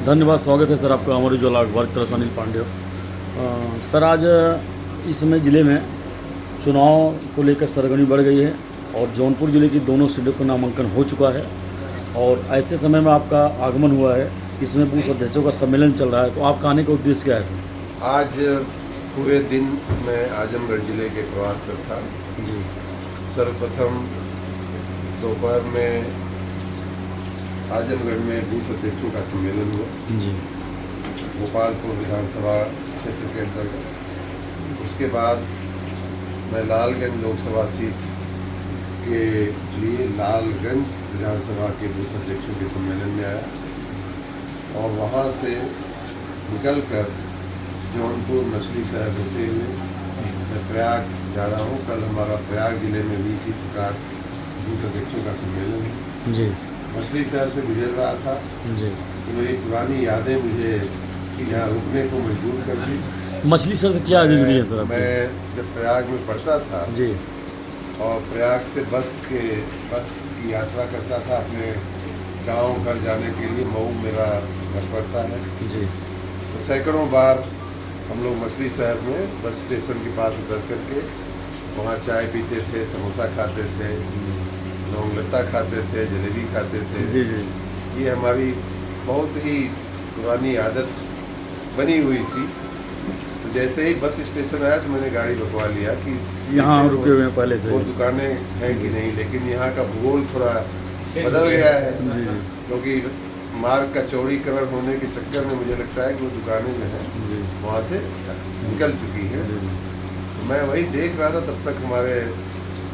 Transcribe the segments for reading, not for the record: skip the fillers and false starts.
धन्यवाद, स्वागत है सर आपका हमारे उजाला अखबार की तरफ से अनिल पांडे। सर आज इस समय ज़िले में चुनाव को लेकर सरगर्मी बढ़ गई है और जौनपुर ज़िले की दोनों सीटों का नामांकन हो चुका है और ऐसे समय में आपका आगमन हुआ है। इसमें बूथ अध्यक्षों का सम्मेलन चल रहा है, तो आपका आने का उद्देश्य क्या है सर? आज पूरे दिन मैं आजमगढ़ ज़िले के प्रवास पर था जी। सर्वप्रथम दोपहर में आजमगढ़ में बूथ अध्यक्षों का सम्मेलन हुआ जी। गोपालपुर विधानसभा क्षेत्र के अंतर्गत। उसके बाद मैं लालगंज लोकसभा सीट के लिए लालगंज विधानसभा के बूथ अध्यक्षों के सम्मेलन में आया और वहाँ से निकलकर जौनपुर मछली शहर होते हुए मैं प्रयाग जा रहा हूँ। कल हमारा प्रयाग जिले में भी इसी प्रकार बूथ अध्यक्षों का सम्मेलन है। जी। मछली शहर से गुजर रहा था जी। तो मेरी पुरानी यादें मुझे यहाँ रुकने को मजबूर कर दी। मछली सर से क्या जुड़ी है सर आपकी? मैं जब प्रयाग में पढ़ता था जी। और प्रयाग से बस की यात्रा करता था अपने गांव घर जाने के लिए। मऊ मेरा घर पड़ता है जी। तो सैकड़ों बार हम लोग मछली शहर में बस स्टेशन के पास उतर करके वहाँ चाय पीते थे, समोसा खाते थे, लौंगलता खाते थे, जलेबी खाते थे। जी जी। ये हमारी बहुत ही पुरानी आदत बनी हुई थी। तो जैसे ही बस स्टेशन आया तो मैंने गाड़ी रुकवा लिया कि यहाँ रुके हुए हैं पहले से। वो दुकानें हैं कि नहीं, लेकिन यहाँ का भूगोल थोड़ा बदल गया है जी। क्योंकि मार्ग का चौड़ीकरण होने के चक्कर में मुझे लगता है कि वो दुकानें जो हैं जी। वहाँ से निकल चुकी है। जी। तो मैं वही देख रहा था, तब तक हमारे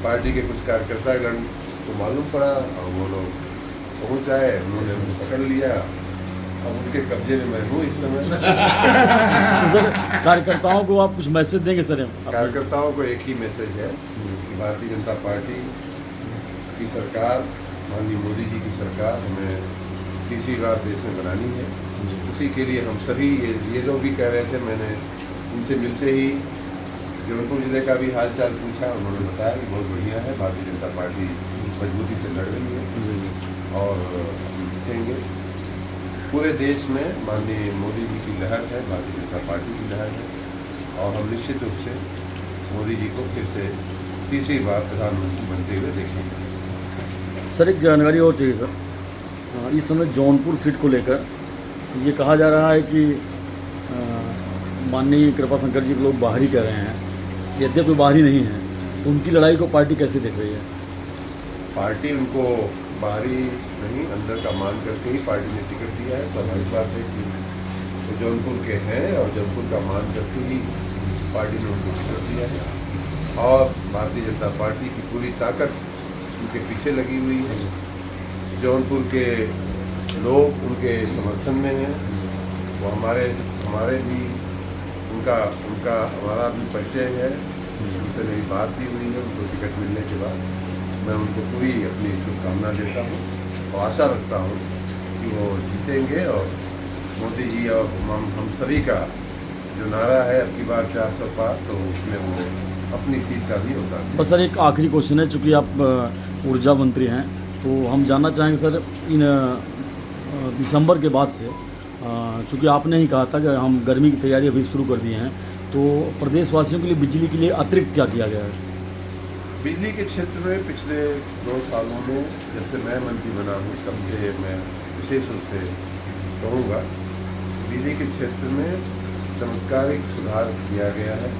पार्टी के कुछ कार्यकर्तागण को मालूम पड़ा और वो लोग पहुँच आए, उन्होंने मुझे पकड़ लिया। अब उनके कब्जे में मैं हूँ इस समय। तो सर कार्यकर्ताओं को आप कुछ मैसेज देंगे सर? कार्यकर्ताओं को एक ही मैसेज है कि भारतीय जनता पार्टी की सरकार, माननीय मोदी जी की सरकार हमें तीसरी बार देश में बनानी है। उसी के लिए हम सभी ये लोग भी कह रहे थे, मैंने उनसे मिलते ही जौनपुर जिले का भी हाल चाल पूछा। उन्होंने बताया कि बहुत बढ़िया है, भारतीय जनता पार्टी मजबूती से लड़ रही है और हम जीतेंगे। पूरे देश में माननीय मोदी जी की लहर है, भारतीय जनता पार्टी की लहर है और हम निश्चित रूप से मोदी जी को फिर से तीसरी बार प्रधानमंत्री बनते हुए देखेंगे। सर एक जानकारी और चाहिए सर। इस समय जौनपुर सीट को लेकर ये कहा जा रहा है कि माननीय कृपाशंकर जी के लोग बाहरी कह रहे हैं, यद्यपि बाहरी नहीं है, तो उनकी लड़ाई को पार्टी कैसे देख रही है? पार्टी उनको बाहरी नहीं, अंदर का मान करके ही पार्टी ने टिकट दिया है। स्वाभाविक बात है कि वो जौनपुर के हैं और जौनपुर का मान करके ही पार्टी ने उनको टिकट दिया है और भारतीय जनता पार्टी की पूरी ताकत उनके पीछे लगी हुई है। जौनपुर के लोग उनके समर्थन में हैं। वो हमारे भी उनका हमारा भी परिचय है, उनसे मेरी बात भी हुई है। उनको टिकट मिलने के बाद मैं उनको पूरी अपनी शुभकामना देता हूँ और आशा रखता हूँ कि वो जीतेंगे और मोदी जी और हम सभी का जो नारा है अब की बार 400 पार, तो उसमें वो अपनी सीट का भी होता है। बस सर एक आखिरी क्वेश्चन है, चूँकि आप ऊर्जा मंत्री हैं तो हम जानना चाहेंगे सर, इन दिसंबर के बाद से चूँकि आपने ही कहा था कि हम गर्मी की तैयारी अभी शुरू कर दिए हैं, तो प्रदेशवासियों के लिए बिजली के लिए अतिरिक्त क्या किया गया है? बिजली के क्षेत्र में पिछले 2 सालों में जब से मैं मंत्री बना हूँ तब से मैं विशेष रूप से कहूँगा, बिजली के क्षेत्र में चमत्कारिक सुधार किया गया है।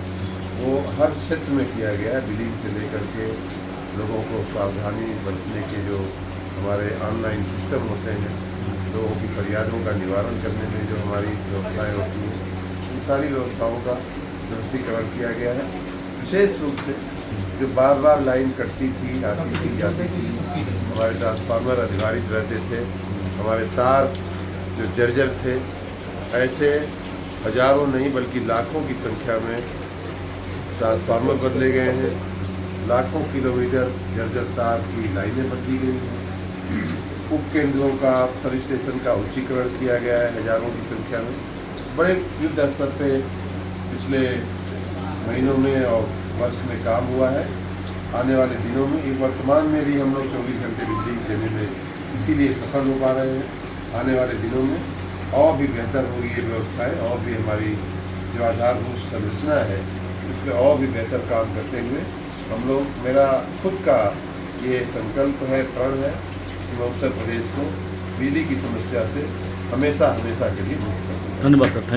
वो हर क्षेत्र में किया गया है। बिलिंग से लेकर के लोगों को सावधानी बरतने के जो हमारे ऑनलाइन सिस्टम होते हैं, लोगों की फरियादों का निवारण करने में जो हमारी व्यवस्थाएँ होती हैं, उन सारी व्यवस्थाओं का व्यवस्थीकरण किया गया है। विशेष रूप से जो बार बार लाइन कटती थी, आती थी, जाती थी, हमारे ट्रांसफार्मर अधिकारित रहते थे, हमारे तार जो जर्जर थे, ऐसे हजारों नहीं बल्कि लाखों की संख्या में ट्रांसफार्मर बदले गए हैं। लाखों किलोमीटर जर्जर तार की लाइनें बदली गई हैं। उप केंद्रों का, सब स्टेशन का उच्चीकरण किया गया है हजारों की संख्या में। बड़े युद्ध स्तर पे पिछले महीनों में और वर्ष में काम हुआ है। आने वाले दिनों में, एक वर्तमान में भी हम लोग 24 घंटे बिजली देने में इसीलिए सफल हो पा रहे हैं। आने वाले दिनों में और भी बेहतर होगी ये व्यवस्थाएं, और भी हमारी जो आधारभूत संरचना है उसमें और भी बेहतर काम करते हुए हम लोग, मेरा खुद का ये संकल्प है, प्रण है कि मैं उत्तर प्रदेश को बिजली की समस्या से हमेशा हमेशा के लिए मुक्त कर दूंगा। धन्यवाद सर, थैंक